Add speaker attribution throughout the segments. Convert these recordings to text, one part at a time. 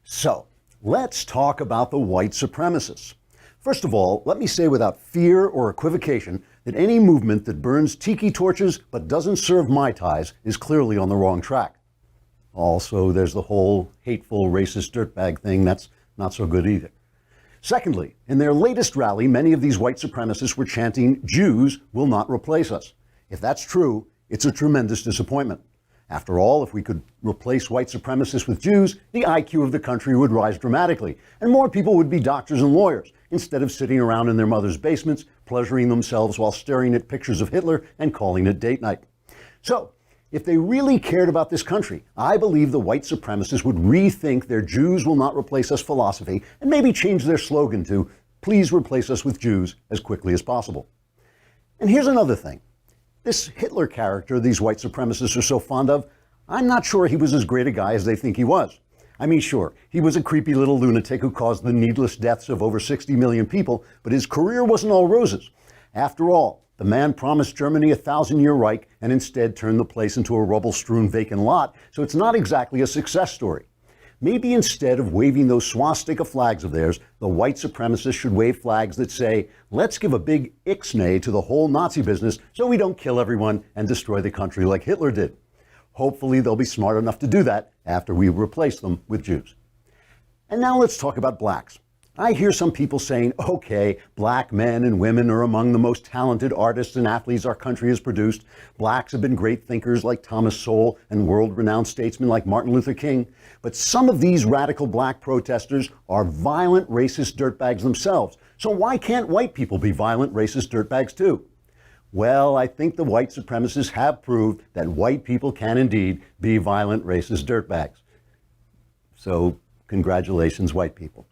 Speaker 1: So, let's talk about the white supremacists. First of all, let me say without fear or equivocation that any movement that burns tiki torches but doesn't serve Mai Tais is clearly on the wrong track. Also, there's the whole hateful racist dirtbag thing. That's not so good either. Secondly, in their latest rally, many of these white supremacists were chanting, "Jews will not replace us." If that's true, it's a tremendous disappointment. After all, if we could replace white supremacists with Jews, the IQ of the country would rise dramatically, and more people would be doctors and lawyers, instead of sitting around in their mother's basements, pleasuring themselves while staring at pictures of Hitler and calling it date night. So, if they really cared about this country, I believe the white supremacists would rethink their "Jews will not replace us" philosophy and maybe change their slogan to "Please replace us with Jews as quickly as possible." And here's another thing. This Hitler character these white supremacists are so fond of, I'm not sure he was as great a guy as they think he was. I mean, sure, he was a creepy little lunatic who caused the needless deaths of over 60 million people, but his career wasn't all roses. After all, the man promised Germany a 1,000-year Reich and instead turned the place into a rubble-strewn vacant lot, so it's not exactly a success story. Maybe instead of waving those swastika flags of theirs, the white supremacists should wave flags that say, "Let's give a big ixnay to the whole Nazi business so we don't kill everyone and destroy the country like Hitler did." Hopefully they'll be smart enough to do that after we replace them with Jews. And now let's talk about blacks. I hear some people saying, okay, black men and women are among the most talented artists and athletes our country has produced. Blacks have been great thinkers like Thomas Sowell and world-renowned statesmen like Martin Luther King. But some of these radical black protesters are violent racist dirtbags themselves. So why can't white people be violent racist dirtbags too? Well, I think the white supremacists have proved that white people can indeed be violent racist dirtbags. So congratulations, white people.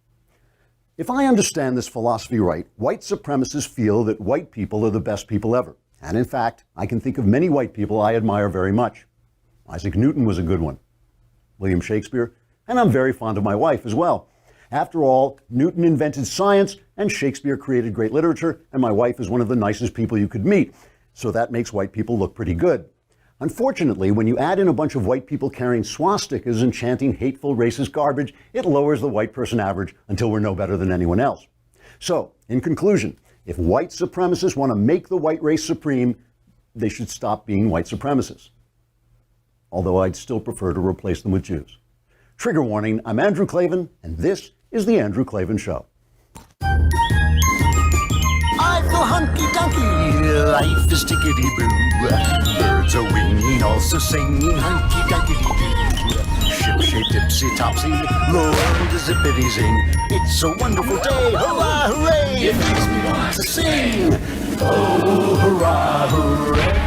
Speaker 1: If I understand this philosophy right, white supremacists feel that white people are the best people ever. And in fact, I can think of many white people I admire very much. Isaac Newton was a good one. William Shakespeare. And I'm very fond of my wife as well. After all, Newton invented science and Shakespeare created great literature, and my wife is one of the nicest people you could meet. So that makes white people look pretty good. Unfortunately, when you add in a bunch of white people carrying swastikas and chanting hateful racist garbage, it lowers the white person average until we're no better than anyone else. So, in conclusion, if white supremacists want to make the white race supreme, they should stop being white supremacists. Although I'd still prefer to replace them with Jews. Trigger warning, I'm Andrew Klavan, and this is The Andrew Klavan Show.
Speaker 2: I feel hunky-dunky, life is tickety-boo. Birds are winging, also singing hunky-dunky-doo. Ship-shape, tipsy-topsy, the world is zippity-zing. It's a wonderful day, hurrah, hooray! It makes me want to sing. Oh, hurrah, hooray!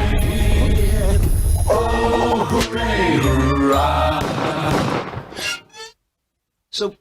Speaker 2: Oh, hooray, hurrah!
Speaker 1: So,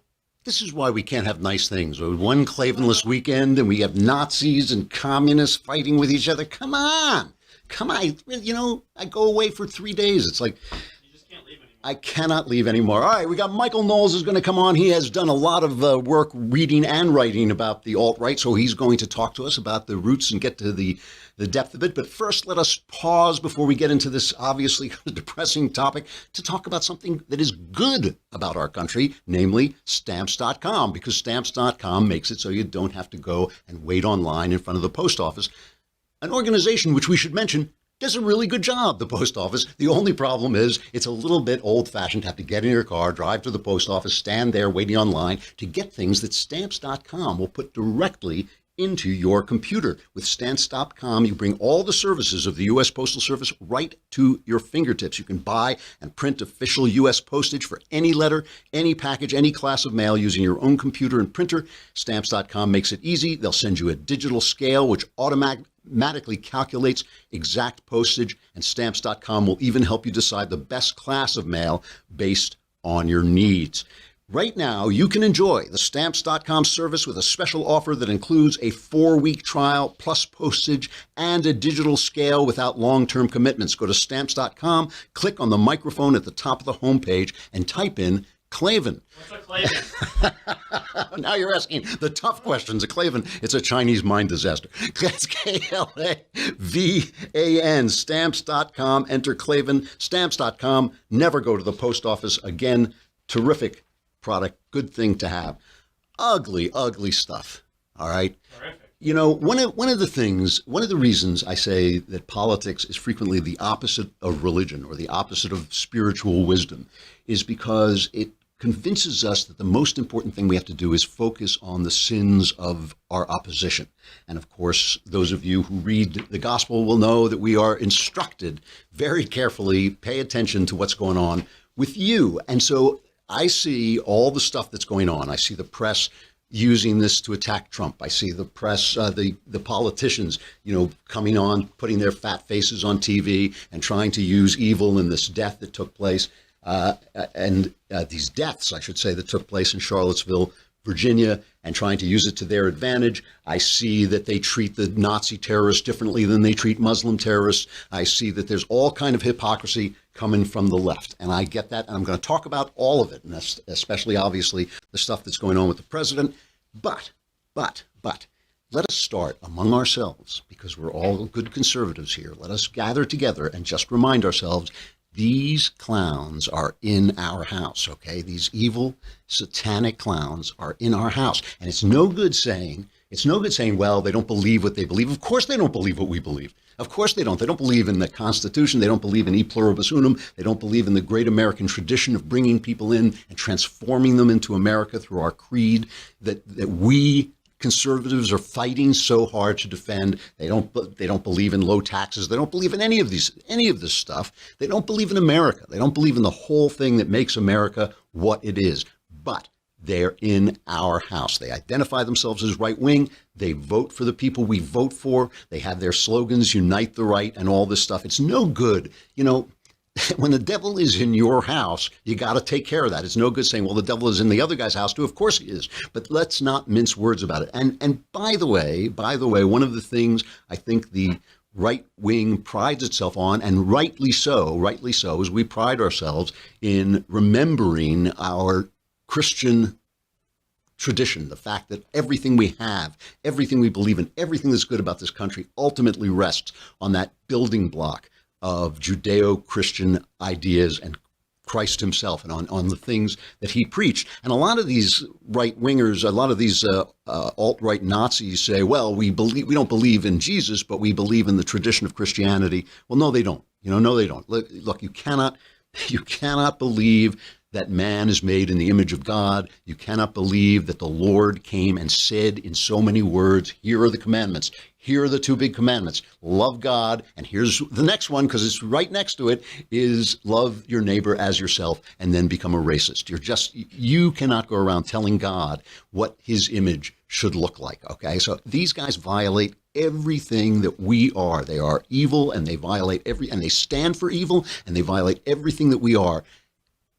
Speaker 1: this is why we can't have nice things. One Klavanless weekend and we have Nazis and communists fighting with each other. Come on. Come on. You know, I go away for 3 days. It's like, you just can't leave anymore. I cannot leave anymore. All right, we got Michael Knowles is going to come on. He has done a lot of work reading and writing about the alt-right, so he's going to talk to us about the roots and get to the depth of it. But first, let us pause before we get into this obviously depressing topic to talk about something that is good about our country, namely Stamps.com, because Stamps.com makes it so you don't have to go and wait online in front of the post office. An organization which we should mention does a really good job, the post office. The only problem is it's a little bit old-fashioned to have to get in your car, drive to the post office, stand there waiting online to get things that Stamps.com will put directly into your computer. With Stamps.com, you bring all the services of the U.S. Postal Service right to your fingertips. You can buy and print official U.S. postage for any letter, any package, any class of mail using your own computer and printer. Stamps.com makes it easy. They'll send you a digital scale which automatically calculates exact postage, and Stamps.com will even help you decide the best class of mail based on your needs. Right now, you can enjoy the Stamps.com service with a special offer that includes a 4-week trial plus postage and a digital scale without long-term commitments. Go to Stamps.com, click on the microphone at the top of the homepage, and type in Klavan.
Speaker 3: What's a Klavan?
Speaker 1: Now you're asking the tough questions. A Klavan, it's a Chinese mine disaster. That's Klavan, Stamps.com, enter Klavan, Stamps.com. Never go to the post office again. Terrific product, good thing to have. Ugly, ugly stuff. All right.
Speaker 3: Horrific.
Speaker 1: You know, one of the reasons I say that politics is frequently the opposite of religion or the opposite of spiritual wisdom is because it convinces us that the most important thing we have to do is focus on the sins of our opposition. And of course, those of you who read the gospel will know that we are instructed very carefully, pay attention to what's going on with you. And so I see all the stuff that's going on. I see the press using this to attack Trump. I see the press, the politicians, coming on, putting their fat faces on TV and trying to use evil in this death that took place. And these deaths, I should say, that took place in Charlottesville, Virginia, and trying to use it to their advantage. I see that they treat the Nazi terrorists differently than they treat Muslim terrorists. I see that there's all kind of hypocrisy coming from the left. And I get that. And I'm going to talk about all of it, and especially, obviously, the stuff that's going on with the president. But, let us start among ourselves, because we're all good conservatives here. Let us gather together and just remind ourselves these clowns are in our house, okay? These evil, satanic clowns are in our house. And it's no good saying, well, they don't believe what they believe. Of course they don't believe what we believe. Of course they don't. They don't believe in the Constitution. They don't believe in e pluribus unum. They don't believe in the great American tradition of bringing people in and transforming them into America through our creed that we conservatives are fighting so hard to defend. They don't believe in low taxes. They don't believe in any of this stuff. They don't believe in America. They don't believe in the whole thing that makes America what it is. But they're in our house. They identify themselves as right wing. They vote for the people we vote for. They have their slogans, unite the right, and all this stuff. It's no good. When the devil is in your house, you got to take care of that. It's no good saying, well, the devil is in the other guy's house too. Of course he is. But let's not mince words about it. And by the way, one of the things I think the right wing prides itself on, and rightly so, is we pride ourselves in remembering our Christian tradition, the fact that everything we have, everything we believe in, everything that's good about this country ultimately rests on that building block of Judeo-Christian ideas and Christ himself, and on the things that he preached. And a lot of these right-wingers, a lot of these alt-right Nazis say, well, we don't believe in Jesus, but we believe in the tradition of Christianity. Well, no, they don't. No, they don't. Look, you cannot believe that man is made in the image of God. You cannot believe that the Lord came and said in so many words, here are the commandments. Here are the two big commandments. Love God. And here's the next one, because it's right next to it, is love your neighbor as yourself, and then become a racist. You cannot go around telling God what his image should look like. Okay. So these guys violate everything that we are. They are evil, and they violate and they stand for evil, and they violate everything that we are.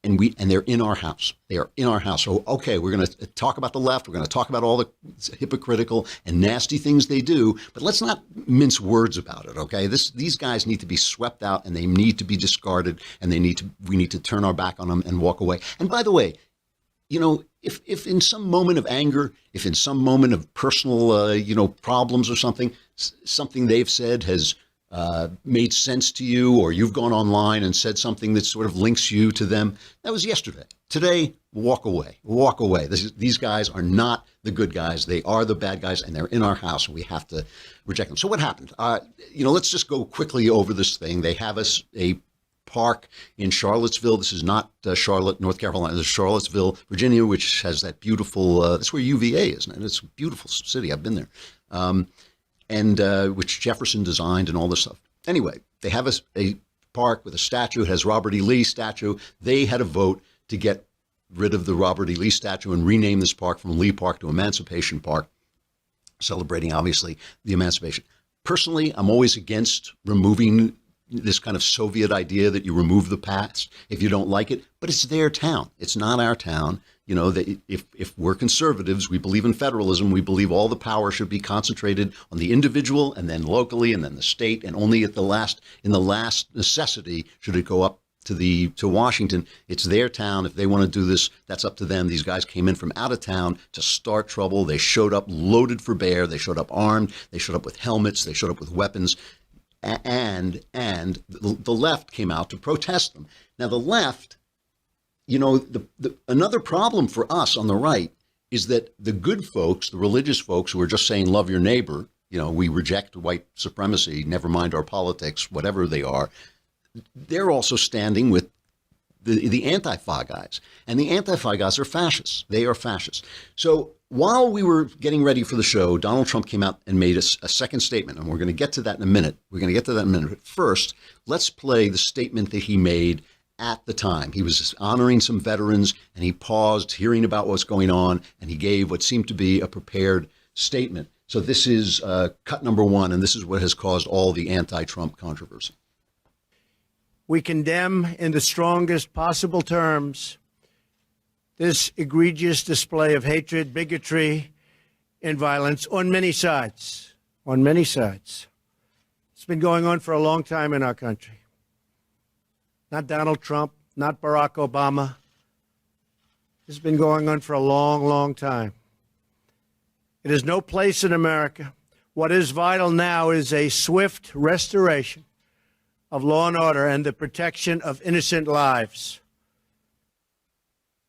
Speaker 1: And they're in our house. They are in our house. So, okay, we're going to talk about the left. We're going to talk about all the hypocritical and nasty things they do, but let's not mince words about it, okay? These guys need to be swept out, and they need to be discarded, and we need to turn our back on them and walk away. And by the way, if in some moment of anger, if in some moment of personal, problems or something they've said has made sense to you, or you've gone online and said something that sort of links you to them, that was yesterday. Today, walk away. These guys are not the good guys. They are the bad guys, and they're in our house, and we have to reject them. So what happened? Let's just go quickly over this thing. They have a park in Charlottesville. This is not Charlotte, North Carolina. This is Charlottesville, Virginia, which has that beautiful, that's where UVA is, isn't it? It's a beautiful city. I've been there. And which Jefferson designed and all this stuff. Anyway, they have a park with a statue. It has Robert E. Lee statue. They had a vote to get rid of the Robert E. Lee statue and rename this park from Lee Park to Emancipation Park, celebrating, obviously, the emancipation. Personally, I'm always against removing this kind of Soviet idea that you remove the past if you don't like it, but it's their town. It's not our town. That if we're conservatives, we believe in federalism. We believe all the power should be concentrated on the individual, and then locally, and then the state, and only in the last necessity should it go up to Washington. It's their town. If they want to do this, that's up to them. These guys came in from out of town to start trouble. They showed up loaded for bear. They showed up armed. They showed up with helmets. They showed up with weapons. And the left came out to protest them. Now, the left another problem for us on the right is that the good folks, the religious folks who are just saying love your neighbor, we reject white supremacy, never mind our politics, whatever they are, they're also standing with the Antifa guys. And the Antifa guys are fascists. They are fascists. So while we were getting ready for the show, Donald Trump came out and made a second statement, and we're going to get to that in a minute. But first, let's play the statement that he made at the time. He was honoring some veterans, and he paused, hearing about what's going on, and he gave what seemed to be a prepared statement. So this is cut number one, and this is what has caused all the anti-Trump controversy.
Speaker 4: We condemn in the strongest possible terms this egregious display of hatred, bigotry, and violence on many sides. On many sides. It's been going on for a long time in our country. Not Donald Trump, not Barack Obama. This has been going on for a long, long time. It has no place in America. What is vital now is a swift restoration of law and order and the protection of innocent lives.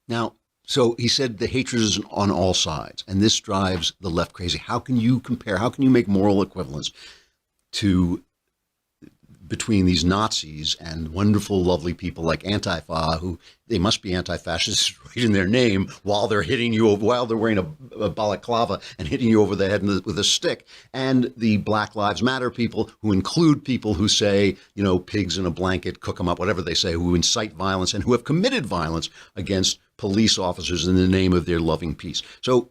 Speaker 1: Now, so he said the hatred is on all sides, and this drives the left crazy. How can you compare, how can you make moral equivalence between these Nazis and wonderful, lovely people like Antifa, who they must be anti-fascists right in their name, while they're hitting you, while they're wearing a balaclava and hitting you over the head with a stick, and the Black Lives Matter people, who include people who say, pigs in a blanket, cook them up, whatever they say, who incite violence and who have committed violence against police officers in the name of their loving peace. So,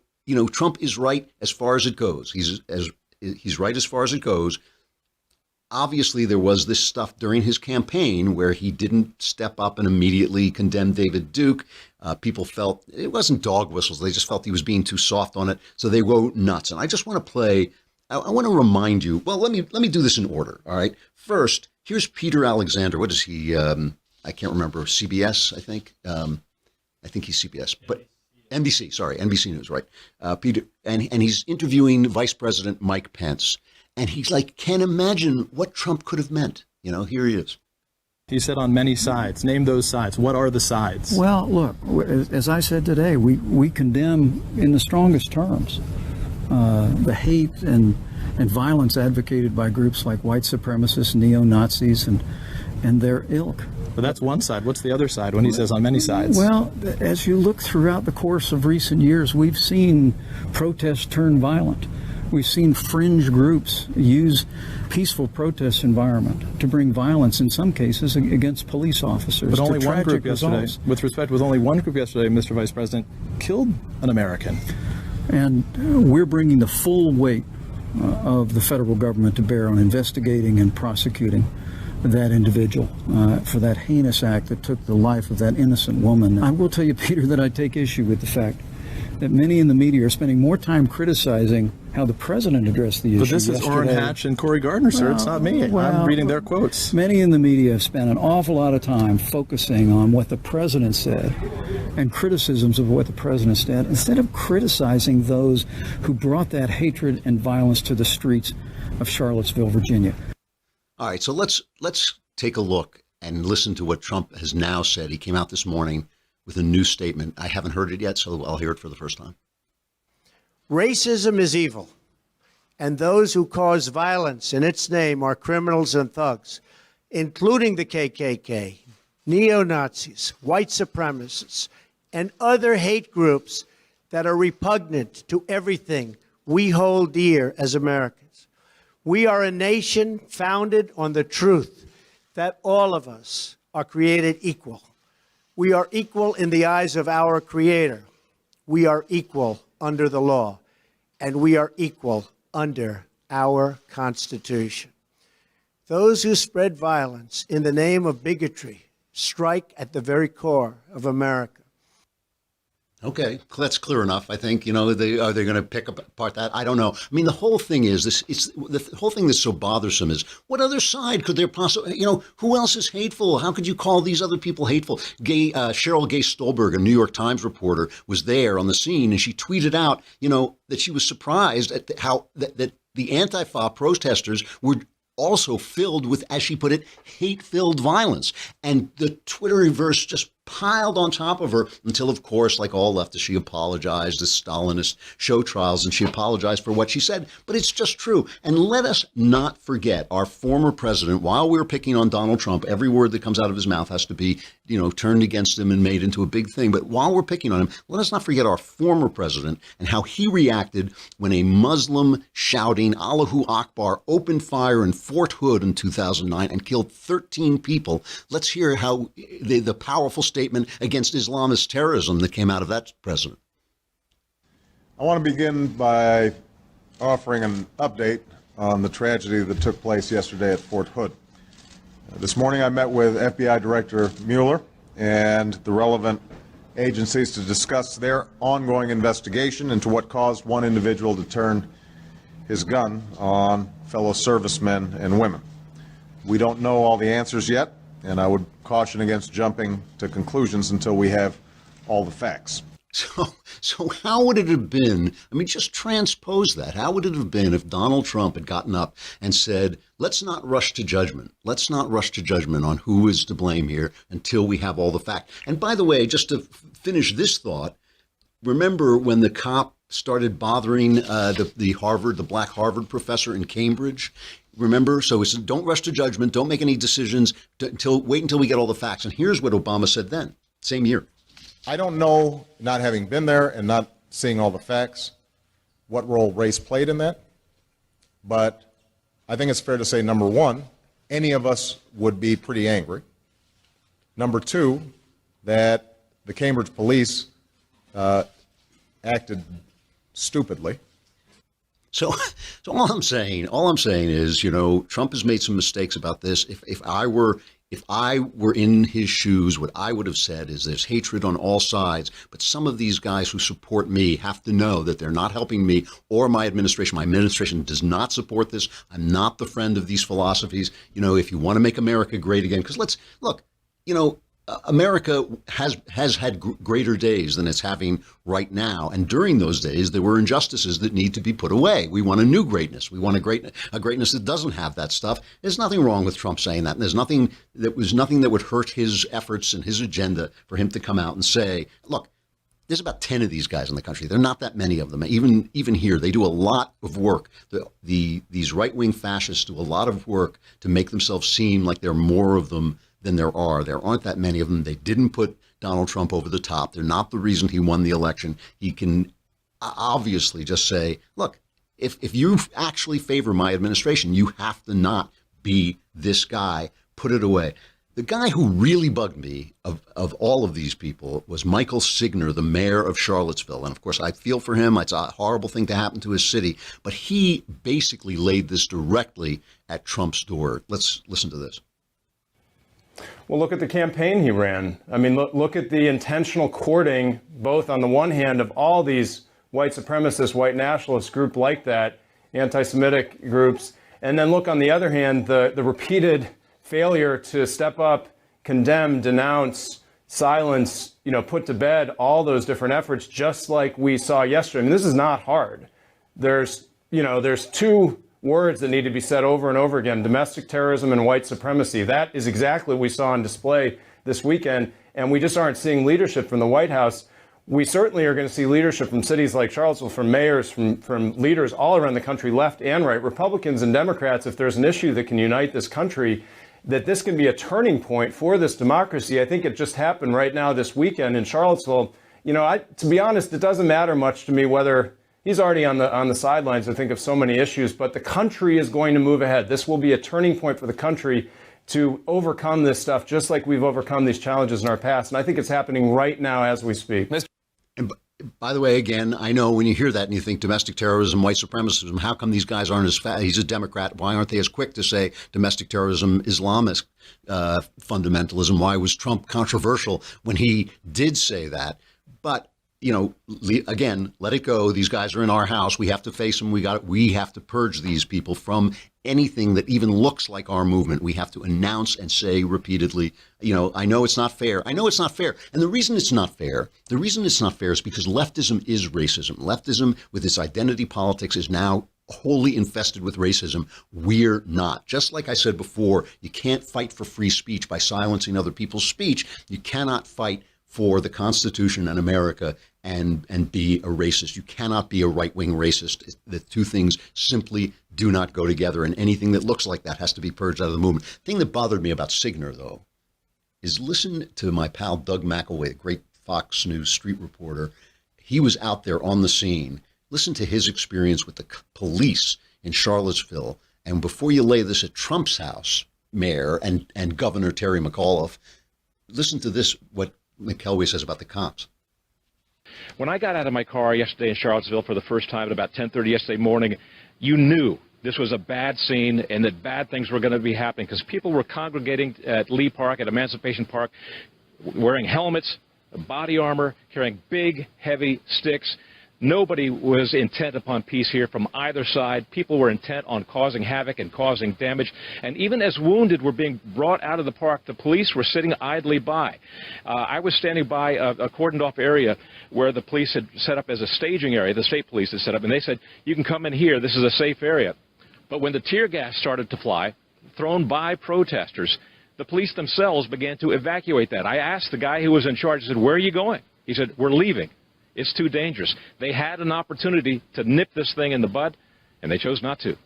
Speaker 1: Trump is right as far as it goes. He's right as far as it goes. Obviously, there was this stuff during his campaign where he didn't step up and immediately condemn David Duke. People felt it wasn't dog whistles. They just felt he was being too soft on it. So they go nuts. And I just want to play. I want to remind you. Well, let me do this in order. All right. First, here's Peter Alexander. What is he? I can't remember. CBS, I think. I think he's CBS, but NBC. Sorry, NBC News. Right. Peter, and he's interviewing Vice President Mike Pence. And he's like, can't imagine what Trump could have meant. Here he is.
Speaker 5: He said on many sides. Name those sides. What are the sides?
Speaker 6: Well, look, as I said today, we condemn in the strongest terms the hate and violence advocated by groups like white supremacists, neo-Nazis, and their ilk.
Speaker 5: But that's one side. What's the other side when he says on many sides?
Speaker 6: Well, as you look throughout the course of recent years, we've seen protests turn violent. We've seen fringe groups use peaceful protest environment to bring violence, in some cases, against police officers.
Speaker 5: But only one group yesterday,
Speaker 6: results.
Speaker 5: with respect, with only one group yesterday, Mr. Vice President, killed an American.
Speaker 6: And we're bringing the full weight of the federal government to bear on investigating and prosecuting that individual for that heinous act that took the life of that innocent woman. I will tell you, Peter, that I take issue with the fact that many in the media are spending more time criticizing how the president addressed the issue.
Speaker 5: But this is
Speaker 6: yesterday.
Speaker 5: Orrin Hatch and Corey Gardner, sir. It's not me. I'm reading their quotes.
Speaker 6: Many in the media have spent an awful lot of time focusing on what the president said and criticisms of what the president said, instead of criticizing those who brought that hatred and violence to the streets of Charlottesville, Virginia.
Speaker 1: All right, so let's take a look and listen to what Trump has now said. He came out this morning with a new statement. I haven't heard it yet, so I'll hear it for the first time.
Speaker 4: Racism is evil, and those who cause violence in its name are criminals and thugs, including the KKK, neo-Nazis, white supremacists, and other hate groups that are repugnant to everything we hold dear as Americans. We are a nation founded on the truth that all of us are created equal. We are equal in the eyes of our Creator. We are equal under the law, and we are equal under our Constitution. Those who spread violence in the name of bigotry strike at the very core of America.
Speaker 1: Okay, that's clear enough. I think, are they going to pick apart that? I don't know. I mean, the whole thing is this. It's the whole thing that's so bothersome is what other side could there possibly? Who else is hateful? How could you call these other people hateful? Cheryl Gay Stolberg, a New York Times reporter, was there on the scene, and she tweeted out, that she was surprised at how that the Antifa protesters were also filled with, as she put it, hate-filled violence. And the Twitterverse just piled on top of her until, of course, like all leftists, she apologized as Stalinist show trials, and she apologized for what she said. But it's just true. And let us not forget our former president. While we're picking on Donald Trump, every word that comes out of his mouth has to be, turned against him and made into a big thing. But while we're picking on him, let us not forget our former president and how he reacted when a Muslim shouting Allahu Akbar opened fire in Fort Hood in 2009 and killed 13 people. Let's hear how the powerful statement against Islamist terrorism that came out of that president.
Speaker 7: I want to begin by offering an update on the tragedy that took place yesterday at Fort Hood. This morning I met with FBI Director Mueller and the relevant agencies to discuss their ongoing investigation into what caused one individual to turn his gun on fellow servicemen and women. We don't know all the answers yet, and I would caution against jumping to conclusions until we have all the facts.
Speaker 1: So how would it have been? I mean, just transpose that. How would it have been if Donald Trump had gotten up and said, let's not rush to judgment. Let's not rush to judgment on who is to blame here until we have all the facts. And by the way, just to finish this thought, remember when the cop started bothering the black Harvard professor in Cambridge? Remember? So he said, don't rush to judgment. Don't make any decisions wait until we get all the facts. And here's what Obama said then, same year.
Speaker 7: I don't know, not having been there and not seeing all the facts, what role race played in that. But I think it's fair to say, number one, any of us would be pretty angry. Number two, that the Cambridge police acted stupidly.
Speaker 1: So all I'm saying is, Trump has made some mistakes about this. If I were in his shoes, what I would have said is there's hatred on all sides, but some of these guys who support me have to know that they're not helping me or my administration. My administration does not support this. I'm not the friend of these philosophies. If you want to make America great again, because let's look, America has had greater days than it's having right now. And during those days, there were injustices that need to be put away. We want a new greatness. We want a greatness that doesn't have that stuff. There's nothing wrong with Trump saying that. And there's nothing that would hurt his efforts and his agenda for him to come out and say, look, there's about 10 of these guys in the country. There are not that many of them. Even here, they do a lot of work. These right-wing fascists do a lot of work to make themselves seem like there are more of them than there are. There aren't that many of them. They didn't put Donald Trump over the top. They're not the reason he won the election. He can obviously just say, look, if you actually favor my administration, you have to not be this guy. Put it away. The guy who really bugged me of all of these people was Michael Signer, the mayor of Charlottesville. And of course, I feel for him. It's a horrible thing to happen to his city. But he basically laid this directly at Trump's door. Let's listen to this.
Speaker 8: Well, look at the campaign he ran. I mean, look at the intentional courting, both on the one hand of all these white supremacist, white nationalist group like that, anti-Semitic groups, and then look on the other hand, the repeated failure to step up, condemn, denounce, silence, put to bed all those different efforts, just like we saw yesterday. I mean, this is not hard. There's two words that need to be said over and over again: domestic terrorism and white supremacy. That is exactly what we saw on display this weekend, and we just aren't seeing leadership from the White House. We certainly are going to see leadership from cities like Charlottesville, from mayors, from leaders all around the country, left and right, Republicans and Democrats. If there's an issue that can unite this country, that this can be a turning point for this democracy. I think it just happened right now this weekend in Charlottesville. To be honest, it doesn't matter much to me whether he's already on the sidelines, I think, of so many issues, but the country is going to move ahead. This will be a turning point for the country to overcome this stuff, just like we've overcome these challenges in our past. And I think it's happening right now as we speak.
Speaker 1: And by the way, again, I know when you hear that and you think domestic terrorism, white supremacism, how come these guys aren't as fast? He's a Democrat. Why aren't they as quick to say domestic terrorism, Islamist fundamentalism? Why was Trump controversial when he did say that? But again, let it go. These guys are in our house. We have to face them. We have to purge these people from anything that even looks like our movement. We have to announce and say repeatedly, I know it's not fair. I know it's not fair. And the reason it's not fair is because leftism is racism. Leftism with its identity politics is now wholly infested with racism. We're not. Just like I said before, you can't fight for free speech by silencing other people's speech. You cannot fight for the Constitution and America and be a racist. You cannot be a right-wing racist. The two things simply do not go together, and anything that looks like that has to be purged out of the movement. The thing that bothered me about Signer, though, is listen to my pal Doug McElway, a great Fox News street reporter. He was out there on the scene. Listen to his experience with the police in Charlottesville. And before you lay this at Trump's house, Mayor and Governor Terry McAuliffe, listen to this, what McElway says about the cops.
Speaker 9: When I got out of my car yesterday in Charlottesville for the first time at about 10:30 yesterday morning, you knew this was a bad scene and that bad things were going to be happening because people were congregating at Lee Park, at Emancipation Park, wearing helmets, body armor, carrying big, heavy sticks. Nobody was intent upon peace here from either side. People were intent on causing havoc and causing damage. And even as wounded were being brought out of the park, the police were sitting idly by. I was standing by a cordoned-off area where the police had set up as a staging area. The state police had set up, and they said, you can come in here. This is a safe area. But when the tear gas started to fly, thrown by protesters, the police themselves began to evacuate that. I asked the guy who was in charge, I said, where are you going? He said, we're leaving. It's too dangerous. They had an opportunity to nip this thing in the bud, and they chose not to.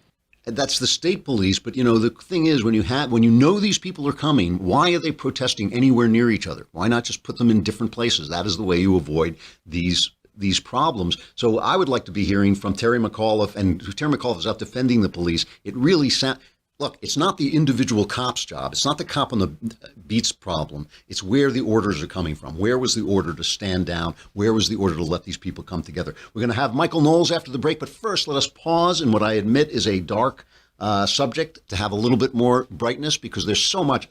Speaker 1: That's the state police, but you know the thing is, when you know these people are coming, why are they protesting anywhere near each other? Why not just put them in different places? That is the way you avoid these problems. So I would like to be hearing from Terry McAuliffe, and Terry McAuliffe is out defending the police. It really look, it's not the individual cop's job. It's not the cop on the beat's problem. It's where the orders are coming from. Where was the order to stand down? Where was the order to let these people come together? We're going to have Michael Knowles after the break, but first let us pause in what I admit is a dark subject to have a little bit more brightness, because there's so much,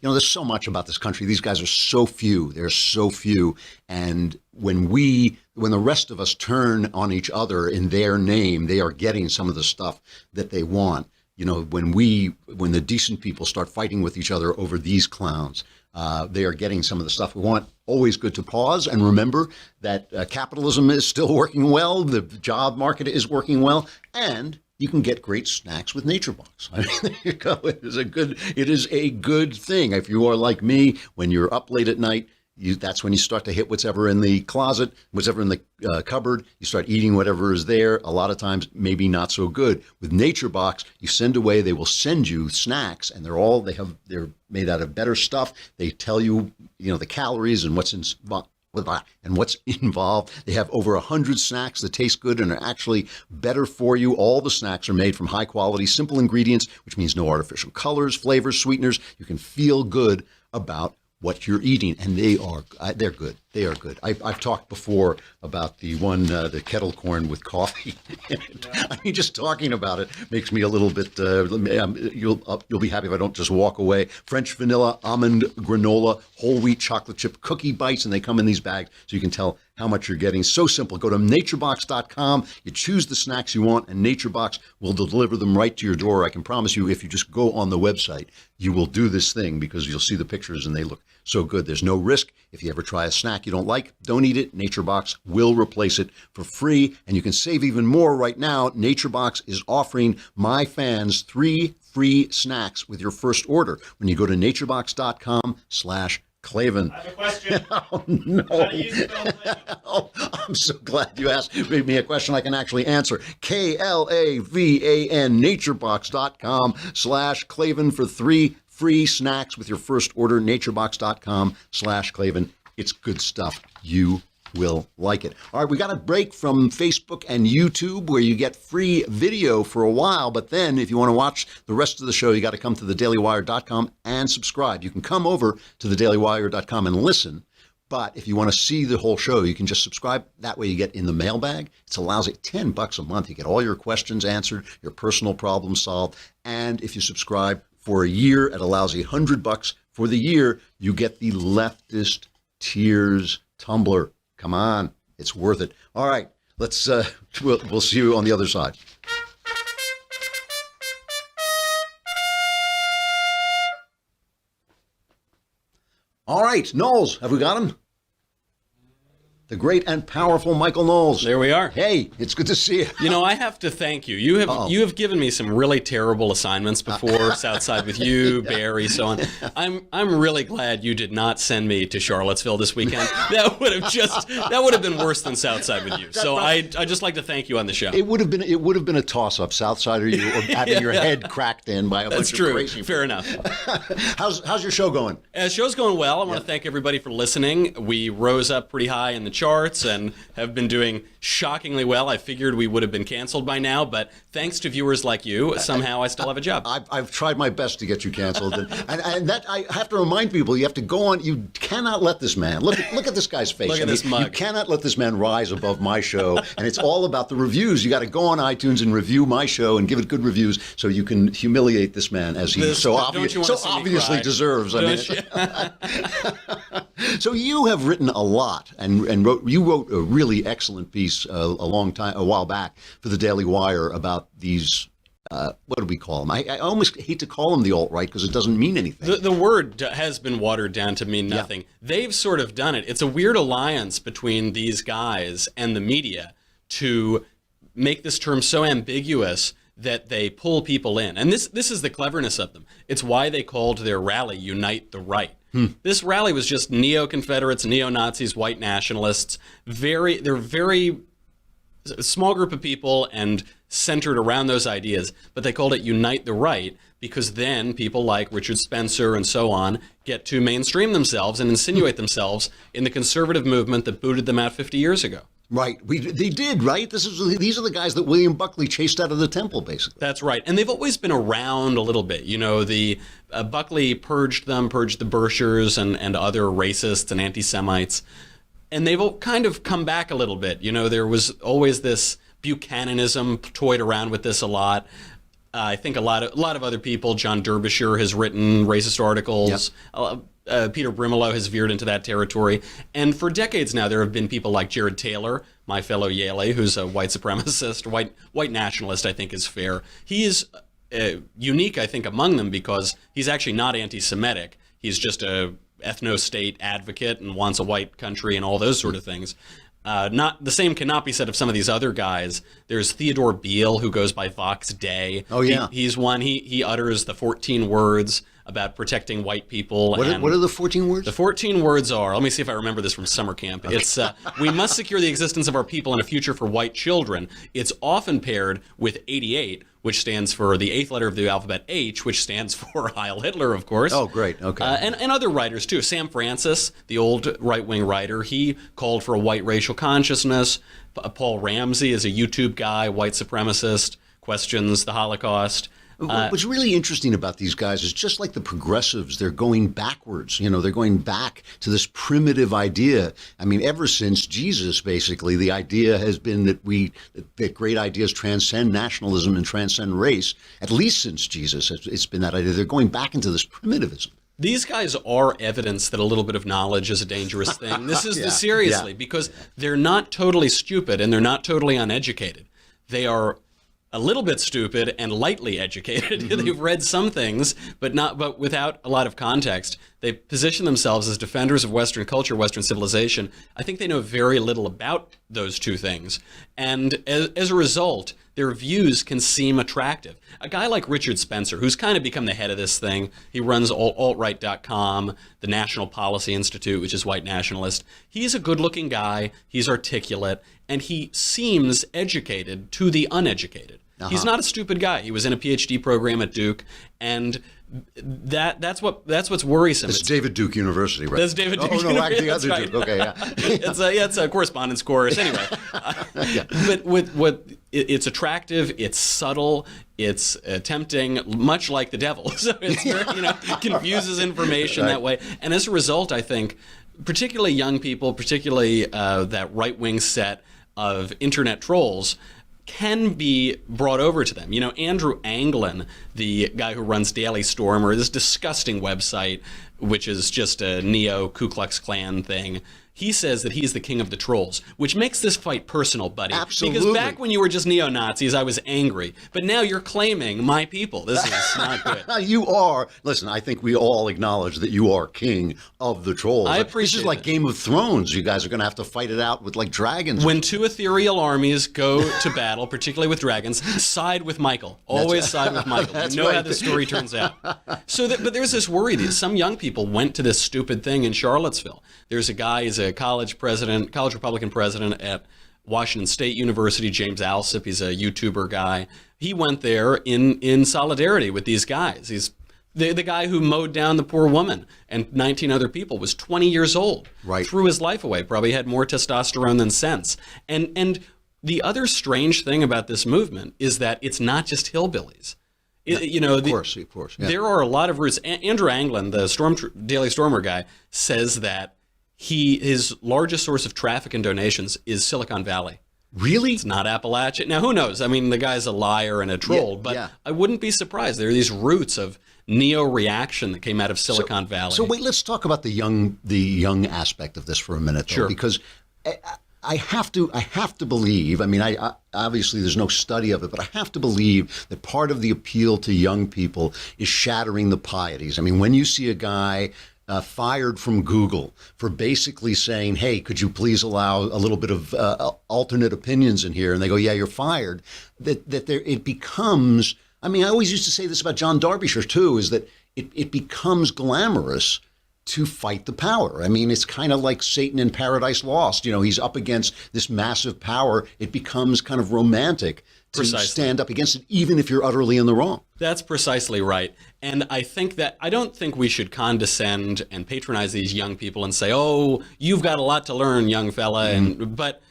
Speaker 1: there's so much about this country. These guys are so few. They're so few. And when the rest of us turn on each other in their name, they are getting some of the stuff that they want. When the decent people start fighting with each other over these clowns, they are getting some of the stuff we want. Always good to pause and remember that capitalism is still working well. The job market is working well, and you can get great snacks with NatureBox. I mean, there you go. It is a good thing. If you are like me, when you're up late at night, that's when you start to hit whatever in the closet, whatever in the cupboard. You start eating whatever is there. A lot of times, maybe not so good. With NatureBox, you send away. They will send you snacks, and they're made out of better stuff. They tell you, the calories and what's involved. They have over 100 snacks that taste good and are actually better for you. All the snacks are made from high quality, simple ingredients, which means no artificial colors, flavors, sweeteners. You can feel good about what you're eating, and they're good. They are good. I've talked before about the one, the kettle corn with coffee in it. I mean, just talking about it makes me a little bit, you'll be happy if I don't just walk away. French vanilla, almond granola, whole wheat chocolate chip cookie bites, and they come in these bags so you can tell how much you're getting. So simple. Go to naturebox.com. You choose the snacks you want, and NatureBox will deliver them right to your door. I can promise you, if you just go on the website, you will do this thing because you'll see the pictures and they look so good. There's no risk. If you ever try a snack you don't like, don't eat it. NatureBox will replace it for free, and you can save even more right now. NatureBox is offering my fans 3 free snacks with your first order when you go to naturebox.com/Klavan.
Speaker 3: I have a question.
Speaker 1: Oh, no.
Speaker 3: How do you spell Klavan?
Speaker 1: Oh, I'm so glad you asked me a question I can actually answer. KLAVAN, naturebox.com/Klavan for 3 free snacks with your first order. naturebox.com/Klavan. It's good stuff. You will like it. All right, we got a break from Facebook and YouTube where you get free video for a while, but then if you want to watch the rest of the show, you got to come to thedailywire.com and subscribe. You can come over to thedailywire.com and listen, but if you want to see the whole show, you can just subscribe. That way you get in the mailbag. It's a lousy $10 a month. You get all your questions answered, your personal problems solved, and if you subscribe for a year at a lousy $100 for the year, you get the Leftist Tears tumbler. Come on, it's worth it. All right, let's we'll see you on the other side. All right, Knowles, have we got him? the great and powerful Michael Knowles.
Speaker 10: There we are.
Speaker 1: Hey, it's good to see you.
Speaker 10: You know, I have to thank you. You have given me some really terrible assignments before, Southside with you, Barry, so on. I'm really glad you did not send me to Charlottesville this weekend. That would have been worse than Southside with you. So I just like to thank you on the show.
Speaker 1: It would have been a toss-up, Southside or you, or having your head cracked in by a bunch of crazy.
Speaker 10: Fair enough.
Speaker 1: How's your show going?
Speaker 10: Show's going well. I want to thank everybody for listening. We rose up pretty high in the charts and have been doing shockingly well. I figured we would have been canceled by now, but thanks to viewers like you, somehow I still have a job.
Speaker 1: I've tried my best to get you canceled, and that I have to remind people. You have to go on. You cannot let this man look at this guy's face.
Speaker 10: Look at this mug.
Speaker 1: You cannot let this man rise above my show, and it's all about the reviews. You got to go on iTunes and review my show and give it good reviews, so you can humiliate this man as he obviously deserves. So you have written a lot and wrote a really excellent piece a while back for the Daily Wire about these. What do we call them? I almost hate to call them the alt-right because it doesn't mean anything.
Speaker 10: The word has been watered down to mean nothing. Yeah. They've sort of done it. It's a weird alliance between these guys and the media to make this term so ambiguous that they pull people in. And this is the cleverness of them. It's why they called their rally Unite the Right. This rally was just neo-Confederates, neo-Nazis, white nationalists. They're very small group of people and centered around those ideas, but they called it Unite the Right because then people like Richard Spencer and so on get to mainstream themselves and insinuate themselves in the conservative movement that booted them out 50 years ago.
Speaker 1: Right. They did, right? These are the guys that William Buckley chased out of the temple, basically.
Speaker 10: That's right. And they've always been around a little bit. You know, the Buckley purged the Birchers and other racists and anti-Semites. And they've kind of come back a little bit. You know, there was always this Buchananism, toyed around with this a lot. I think a lot of other people, John Derbyshire has written racist articles. Yep. Peter Brimelow has veered into that territory. And for decades now, there have been people like Jared Taylor, my fellow Yale, who's a white supremacist, white nationalist, I think is fair. He is unique, I think, among them because he's actually not anti-Semitic. He's just a ethno-state advocate and wants a white country and all those sort of things. Not the same cannot be said of some of these other guys. There's Theodore Beale, who goes by Vox Day.
Speaker 1: Oh, yeah.
Speaker 10: He's one. He utters the 14 words about protecting white people.
Speaker 1: What are the 14 words?
Speaker 10: The 14 words are, let me see if I remember this from summer camp. Okay. It's, we must secure the existence of our people and a future for white children. It's often paired with 88, which stands for the eighth letter of the alphabet H, which stands for Heil Hitler, of course.
Speaker 1: Oh, great. Okay.
Speaker 10: And other writers, too. Sam Francis, the old right-wing writer, he called for a white racial consciousness. Paul Ramsey is a YouTube guy, white supremacist, questions the Holocaust.
Speaker 1: What's really interesting about these guys is just like the progressives, they're going backwards. You know, they're going back to this primitive idea. I mean, ever since Jesus, basically, the idea has been that great ideas transcend nationalism and transcend race. At least since Jesus, it's been that idea. They're going back into this primitivism.
Speaker 10: These guys are evidence that a little bit of knowledge is a dangerous thing. This is seriously, because they're not totally stupid and they're not totally uneducated. They are a little bit stupid and lightly educated. Mm-hmm. They've read some things, but without a lot of context. They position themselves as defenders of Western culture, Western civilization. I think they know very little about those two things. And as a result, their views can seem attractive. A guy like Richard Spencer, who's kind of become the head of this thing, he runs altright.com, the National Policy Institute, which is white nationalist. He's a good-looking guy, he's articulate, and he seems educated to the uneducated. Uh-huh. He's not a stupid guy. He was in a PhD program at Duke, and that's what's worrisome.
Speaker 1: It's David Duke University, right?
Speaker 10: That's David Duke
Speaker 1: University.
Speaker 10: University.
Speaker 1: The other
Speaker 10: right.
Speaker 1: Duke. Okay, yeah.
Speaker 10: It's a correspondence course anyway. But it's attractive, it's subtle, it's tempting, much like the devil. So it's very, confuses information that way. And as a result, I think, particularly young people, particularly that right-wing set of internet trolls, can be brought over to them. Andrew Anglin, the guy who runs Daily Stormer, this disgusting website, which is just a neo-Ku Klux Klan thing, he says that he's the king of the trolls, which makes this fight personal, buddy.
Speaker 1: Absolutely.
Speaker 10: Because back when you were just neo-Nazis, I was angry. But now you're claiming my people. This is not good.
Speaker 1: You are. Listen, I think we all acknowledge that you are king of the trolls.
Speaker 10: I
Speaker 1: This
Speaker 10: appreciate
Speaker 1: is like
Speaker 10: it.
Speaker 1: Game of Thrones. You guys are going to have to fight it out with like dragons.
Speaker 10: When two ethereal armies go to battle, particularly with dragons, side with Michael. Always side with Michael.
Speaker 1: That's
Speaker 10: You know how
Speaker 1: right.
Speaker 10: the story turns out. But there's this worry that some young people went to this stupid thing in Charlottesville. There's a guy, he's a college Republican president at Washington State University, James Alsop. He's a YouTuber guy. He went there in solidarity with these guys. He's the guy who mowed down the poor woman and 19 other people was 20 years old.
Speaker 1: Right.
Speaker 10: Threw his life away. Probably had more testosterone than sense. And the other strange thing about this movement is that it's not just hillbillies.
Speaker 1: Of course. Yeah.
Speaker 10: There are a lot of roots. Andrew Anglin, the Daily Stormer guy, says that his largest source of traffic and donations is Silicon Valley.
Speaker 1: Really?
Speaker 10: It's not Appalachia. Now, who knows? I mean, the guy's a liar and a troll, but
Speaker 1: yeah.
Speaker 10: I wouldn't be surprised. There are these roots of neo-reaction that came out of Silicon Valley.
Speaker 1: So wait, let's talk about the young aspect of this for a minute, though,
Speaker 10: Sure.
Speaker 1: because I have to believe. I mean, I obviously there's no study of it, but I have to believe that part of the appeal to young people is shattering the pieties. I mean, when you see a guy fired from Google for basically saying, "Hey, could you please allow a little bit of alternate opinions in here?" and they go, "Yeah, you're fired," it becomes. I mean, I always used to say this about John Derbyshire too, is that it becomes glamorous to fight the power. I mean, it's kind of like Satan in Paradise Lost. You know, he's up against this massive power. It becomes kind of romantic to
Speaker 10: Precisely.
Speaker 1: stand up against it, even if you're utterly in the wrong.
Speaker 10: That's precisely right. And I don't think we should condescend and patronize these young people and say, "Oh, you've got a lot to learn, young fella." But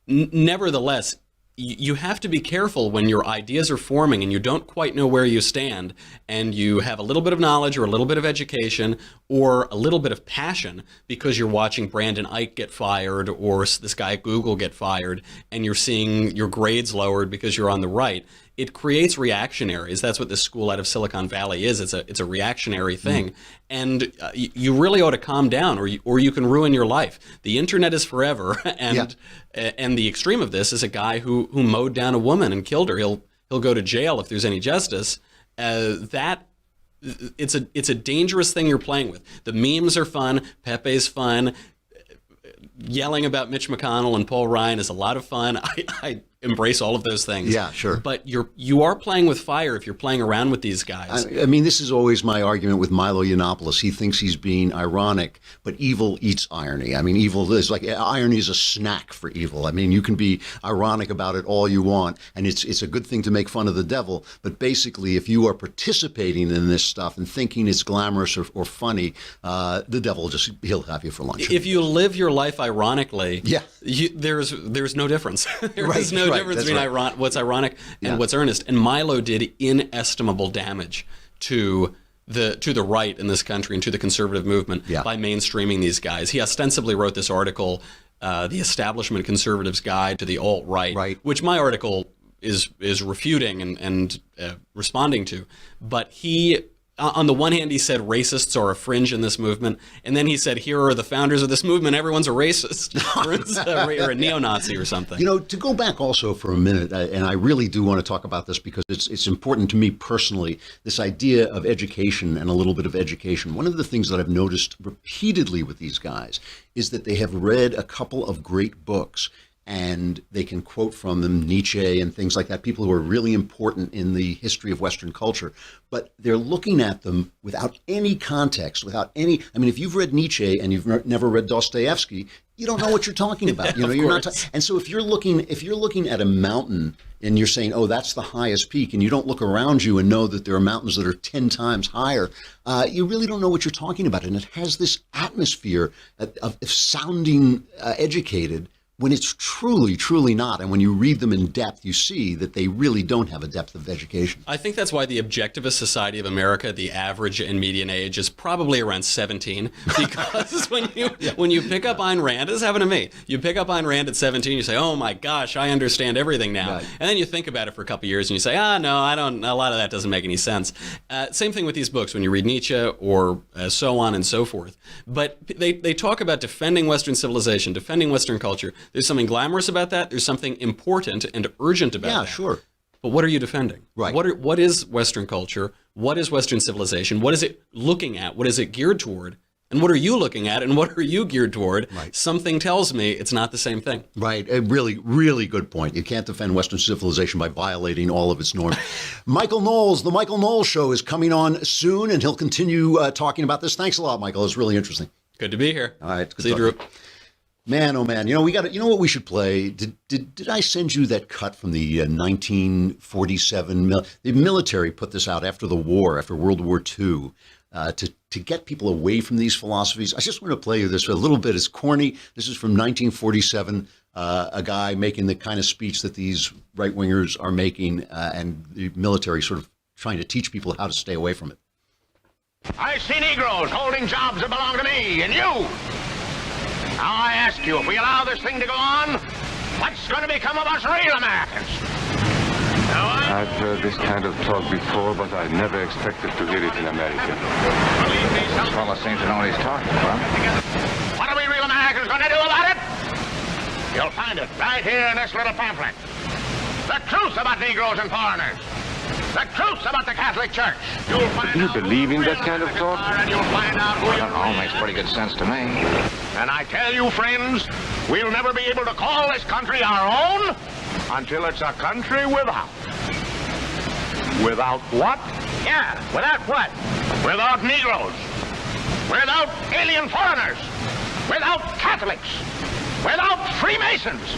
Speaker 10: nevertheless, you have to be careful when your ideas are forming and you don't quite know where you stand and you have a little bit of knowledge or a little bit of education or a little bit of passion because you're watching Brandon Ike get fired or this guy at Google get fired and you're seeing your grades lowered because you're on the right. It creates reactionaries. That's what this school out of Silicon Valley is. It's a reactionary thing. And you really ought to calm down or you can ruin your life. The internet is forever. And the extreme of this is a guy who mowed down a woman and killed her. He'll go to jail if there's any justice. It's a dangerous thing you're playing with. The memes are fun. Pepe's fun. Yelling about Mitch McConnell and Paul Ryan is a lot of fun. I embrace all of those things.
Speaker 1: Yeah, sure.
Speaker 10: But you are playing with fire if you're playing around with these guys.
Speaker 1: I mean, this is always my argument with Milo Yiannopoulos. He thinks he's being ironic, but evil eats irony. I mean, evil is like irony is a snack for evil. I mean, you can be ironic about it all you want, and it's a good thing to make fun of the devil. But basically, if you are participating in this stuff and thinking it's glamorous or funny, the devil he'll have you for lunch.
Speaker 10: If you live your life ironically,
Speaker 1: Yeah.
Speaker 10: there's no difference. There
Speaker 1: Right,
Speaker 10: is no
Speaker 1: right,
Speaker 10: difference
Speaker 1: that's
Speaker 10: between
Speaker 1: right.
Speaker 10: what's ironic and
Speaker 1: Yeah.
Speaker 10: what's earnest. And Milo did inestimable damage to the right in this country and to the conservative movement by mainstreaming these guys. He ostensibly wrote this article, The Establishment Conservatives Guide to the Alt-Right, which my article is refuting and responding to. But he, on the one hand, he said racists are a fringe in this movement, and then he said, here are the founders of this movement, everyone's a racist, or a neo-Nazi or something.
Speaker 1: You know, to go back also for a minute, and I really do want to talk about this because it's important to me personally, this idea of education and a little bit of education. One of the things that I've noticed repeatedly with these guys is that they have read a couple of great books and they can quote from them Nietzsche and things like that, people who are really important in the history of Western culture, but they're looking at them without any context, without any, I mean, if you've read Nietzsche and you've never read Dostoevsky, you don't know what you're talking about. You know, you're not. And so if you're looking at a mountain and you're saying, "Oh, that's the highest peak," and you don't look around you and know that there are mountains that are 10 times higher, you really don't know what you're talking about. And it has this atmosphere of sounding educated when it's truly, truly not. And when you read them in depth, you see that they really don't have a depth of education.
Speaker 10: I think that's why the Objectivist Society of America, the average and median age is probably around 17. Because when you pick up Ayn Rand, this happened to me. You pick up Ayn Rand at 17, you say, oh my gosh, I understand everything now.
Speaker 1: Right.
Speaker 10: And then you think about it for a couple of years and you say, no, I don't, a lot of that doesn't make any sense. Same thing with these books when you read Nietzsche or so on and so forth. But they talk about defending Western civilization, defending Western culture. There's something glamorous about that. There's something important and urgent about that.
Speaker 1: Yeah, sure.
Speaker 10: But what are you defending?
Speaker 1: Right.
Speaker 10: What is Western culture? What is Western civilization? What is it looking at? What is it geared toward? And what are you looking at? And what are you geared toward?
Speaker 1: Right.
Speaker 10: Something tells me it's not the same thing.
Speaker 1: Right. A really, really good point. You can't defend Western civilization by violating all of its norms. Michael Knowles, the Michael Knowles Show is coming on soon, and he'll continue talking about this. Thanks a lot, Michael. It's really interesting.
Speaker 10: Good to be here.
Speaker 1: All right. Good
Speaker 10: See you, Drew.
Speaker 1: Man, oh man, we got. You know what we should play? Did I send you that cut from the 1947? The military put this out after the war, after World War II, to get people away from these philosophies. I just want to play you this a little bit. It's corny. This is from 1947. A guy making the kind of speech that these right wingers are making, and the military sort of trying to teach people how to stay away from it.
Speaker 11: I see Negroes holding jobs that belong to me and you. Now I ask you, if we allow this thing to go on, what's going to become of us real Americans?
Speaker 12: I've heard this kind of talk before, but I never expected to hear it in America.
Speaker 11: This fellow seems to know what he's talking about. What are we real Americans going to do about it? You'll find it right here in this little pamphlet. The truth about Negroes and foreigners. The truth about the Catholic Church. You'll find
Speaker 12: Do you believe in that kind of talk?
Speaker 11: and you'll find out who you all makes pretty good sense to me. And I tell you, friends, we'll never be able to call this country our own until it's a country without. Without what? Yeah, without what? Without Negroes. Without alien foreigners. Without Catholics. Without Freemasons.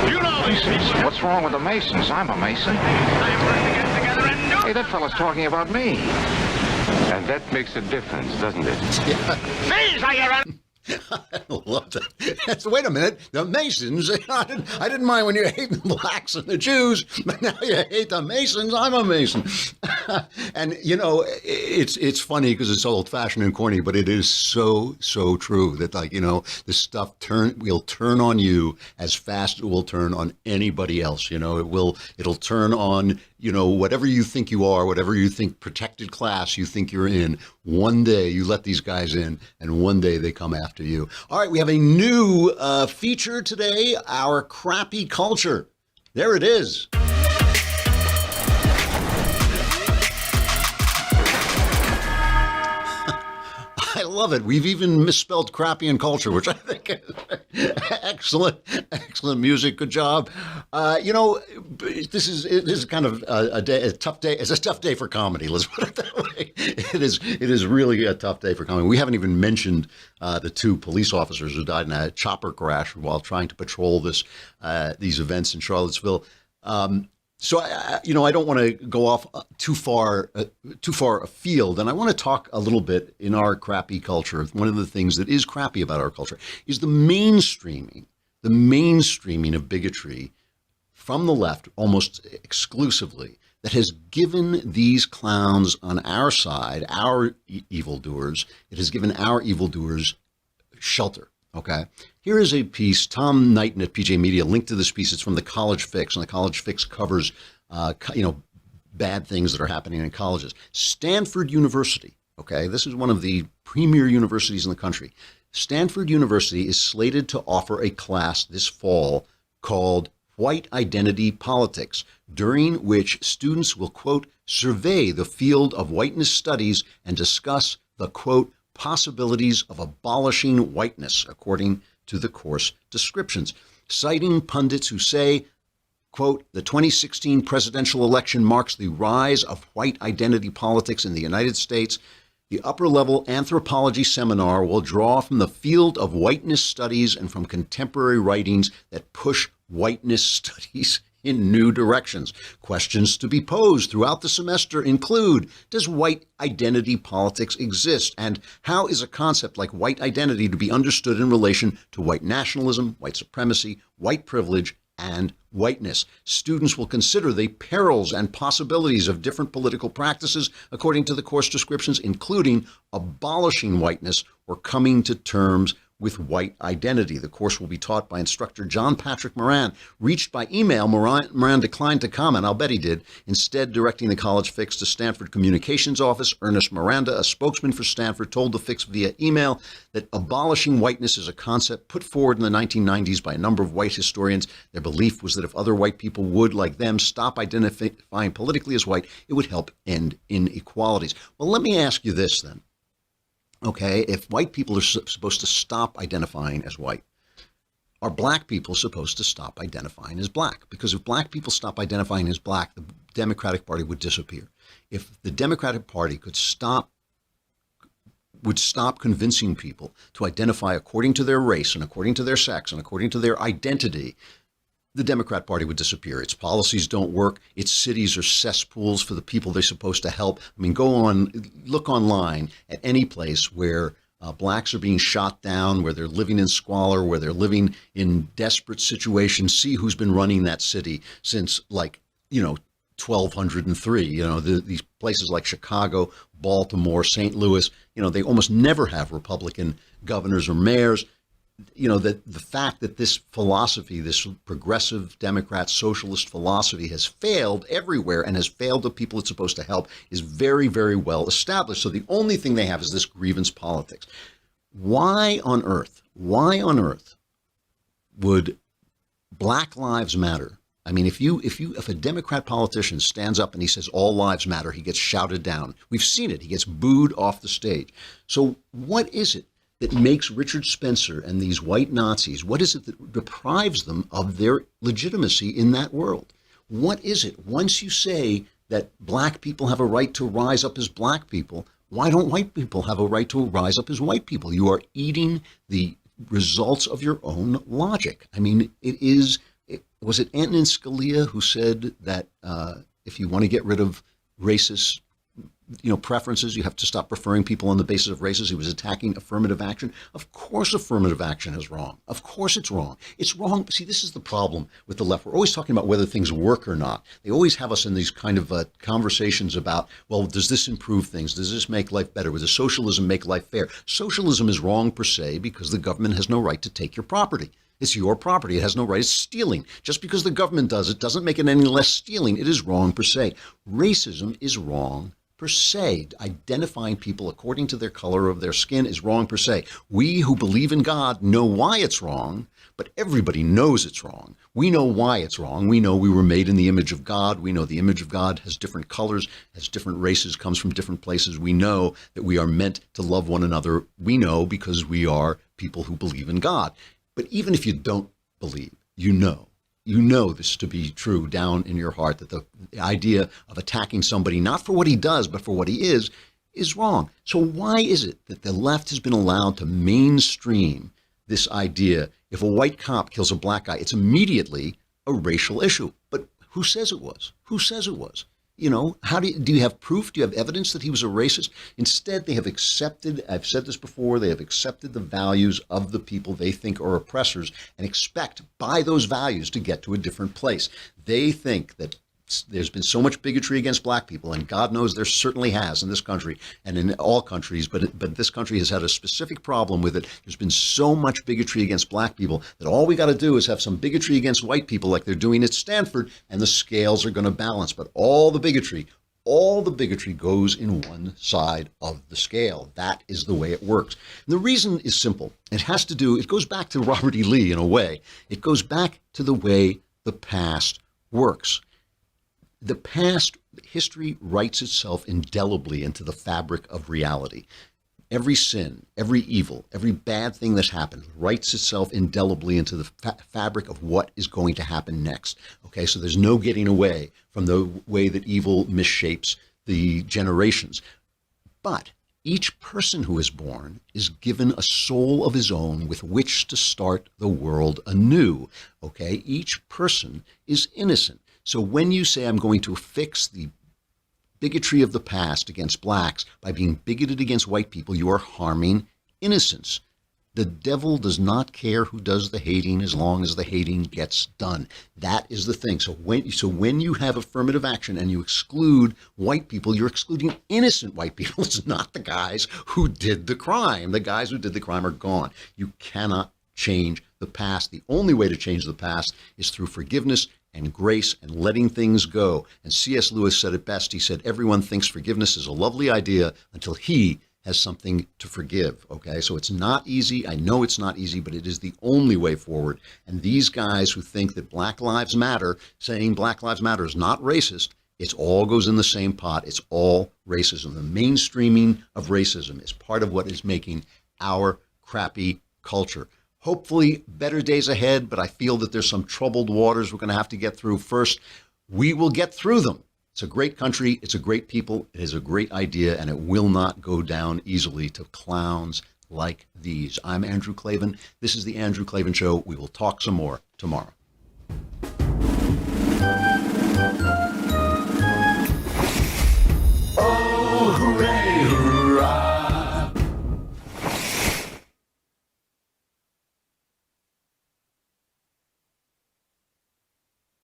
Speaker 11: You know these people.
Speaker 12: What's wrong with the Masons? I'm a Mason. Hey, that fellow's talking about me. And that makes a difference, doesn't it?
Speaker 11: These are your...
Speaker 1: I love that. Wait a minute. The Masons, I didn't mind when you hate the blacks and the Jews, but now you hate the Masons. I'm a Mason. And, it's funny because it's old-fashioned and corny, but it is so true that, this stuff will turn on you as fast as it will turn on anybody else. It'll turn on, whatever you think you are, whatever you think protected class you think you're in. One day you let these guys in, and one day they come after you. All right, we have a new feature today, our crappy culture. There it is. I love it. We've even misspelled crappy and culture, which I think is excellent music. Good job. This is kind of a tough day. It's a tough day for comedy. Let's put it that way. It is really a tough day for comedy. We haven't even mentioned the two police officers who died in a chopper crash while trying to patrol these events in Charlottesville. So I don't want to go off too far afield, and I want to talk a little bit in our crappy culture. One of the things that is crappy about our culture is the mainstreaming of bigotry from the left, almost exclusively, that has given these clowns on our side, our evildoers, it has given our evildoers shelter. Okay. Here is a piece, Tom Knighton at PJ Media, linked to this piece. It's from the College Fix, and the College Fix covers, bad things that are happening in colleges. Stanford University, okay, this is one of the premier universities in the country. Stanford University is slated to offer a class this fall called White Identity Politics, during which students will, quote, survey the field of whiteness studies and discuss the, quote, possibilities of abolishing whiteness, according to the course descriptions, citing pundits who say, quote, the 2016 presidential election marks the rise of white identity politics in the United States. The upper-level anthropology seminar will draw from the field of whiteness studies and from contemporary writings that push whiteness studies in new directions. Questions to be posed throughout the semester include, does white identity politics exist? And how is a concept like white identity to be understood in relation to white nationalism, white supremacy, white privilege, and whiteness? Students will consider the perils and possibilities of different political practices according to the course descriptions, including abolishing whiteness or coming to terms with white identity. The course will be taught by instructor John Patrick Moran. Reached by email, Moran declined to comment. I'll bet he did, instead directing the College Fix to Stanford Communications Office. Ernest Miranda, a spokesman for Stanford, told the Fix via email that abolishing whiteness is a concept put forward in the 1990s by a number of white historians. Their belief was that if other white people would, like them, stop identifying politically as white, it would help end inequalities. Well, let me ask you this then. Okay, if white people are supposed to stop identifying as white, are black people supposed to stop identifying as black? Because if black people stop identifying as black, the Democratic Party would disappear. If the Democratic Party would stop convincing people to identify according to their race and according to their sex and according to their identity, the Democrat Party would disappear. Its policies don't work. Its cities are cesspools for the people they're supposed to help. I mean, look online at any place where blacks are being shot down, where they're living in squalor, where they're living in desperate situations. See who's been running that city since 1203. These places like Chicago, Baltimore, St. Louis, they almost never have Republican governors or mayors. The fact that this philosophy, this progressive Democrat socialist philosophy has failed everywhere and has failed the people it's supposed to help is very, very well established. So the only thing they have is this grievance politics. Why on earth would Black Lives Matter? I mean, if a Democrat politician stands up and he says all lives matter, he gets shouted down. We've seen it. He gets booed off the stage. So what is it that makes Richard Spencer and these white Nazis, what is it that deprives them of their legitimacy in that world? What is it? Once you say that black people have a right to rise up as black people, why don't white people have a right to rise up as white people? You are eating the results of your own logic. I mean, was it Antonin Scalia who said that if you want to get rid of racist preferences, you have to stop preferring people on the basis of races? He was attacking affirmative action. Of course affirmative action is wrong. Of course it's wrong. It's wrong. See, this is the problem with the left. We're always talking about whether things work or not. They always have us in these kind of conversations about, well, does this improve things? Does this make life better? Does socialism make life fair? Socialism is wrong per se because the government has no right to take your property. It's your property. It has no right. It's stealing. Just because the government does it doesn't make it any less stealing. It is wrong per se. Racism is wrong per se. Identifying people according to their color of their skin is wrong per se. We who believe in God know why it's wrong, but everybody knows it's wrong. We know why it's wrong. We know we were made in the image of God. We know the image of God has different colors, has different races, comes from different places. We know that we are meant to love one another. We know because we are people who believe in God. But even if you don't believe, you know this to be true down in your heart, that the idea of attacking somebody, not for what he does, but for what he is wrong. So why is it that the left has been allowed to mainstream this idea? If a white cop kills a black guy, it's immediately a racial issue. But who says it was? Who says it was? How do you have proof? Do you have evidence that he was a racist? Instead, they have accepted, I've said this before, they have accepted the values of the people they think are oppressors and expect by those values to get to a different place. They think that there's been so much bigotry against black people, and God knows there certainly has in this country and in all countries, but this country has had a specific problem with it. There's been so much bigotry against black people that all we got to do is have some bigotry against white people like they're doing at Stanford, and the scales are going to balance. But all the bigotry goes in one side of the scale. That is the way it works. And the reason is simple. It goes back to Robert E. Lee in a way. It goes back to the way the past works. The past, history writes itself indelibly into the fabric of reality. Every sin, every evil, every bad thing that's happened writes itself indelibly into the fabric of what is going to happen next. Okay, so there's no getting away from the way that evil misshapes the generations. But Each person who is born is given a soul of his own with which to start the world anew. Okay? Each person is innocent. So when you say I'm going to fix the bigotry of the past against blacks by being bigoted against white people, you are harming innocence. The devil does not care who does the hating as long as the hating gets done. That is the thing. So when you have affirmative action and you exclude white people, you're excluding innocent white people. It's not the guys who did the crime. The guys who did the crime are gone. You cannot change the past. The only way to change the past is through forgiveness and grace and letting things go. And C.S. Lewis said it best. He said, everyone thinks forgiveness is a lovely idea until he has something to forgive. Okay, so it's not easy. I know it's not easy, but it is the only way forward. And these guys who think that Black Lives Matter, saying Black Lives Matter is not racist, it all goes in the same pot. It's all racism. The mainstreaming of racism is part of what is making our crappy culture. Hopefully better days ahead, but I feel that there's some troubled waters we're going to have to get through first. We will get through them. It's a great country. It's a great people. It is a great idea, and it will not go down easily to clowns like these. I'm Andrew Klavan. This is The Andrew Klavan Show. We will talk some more tomorrow.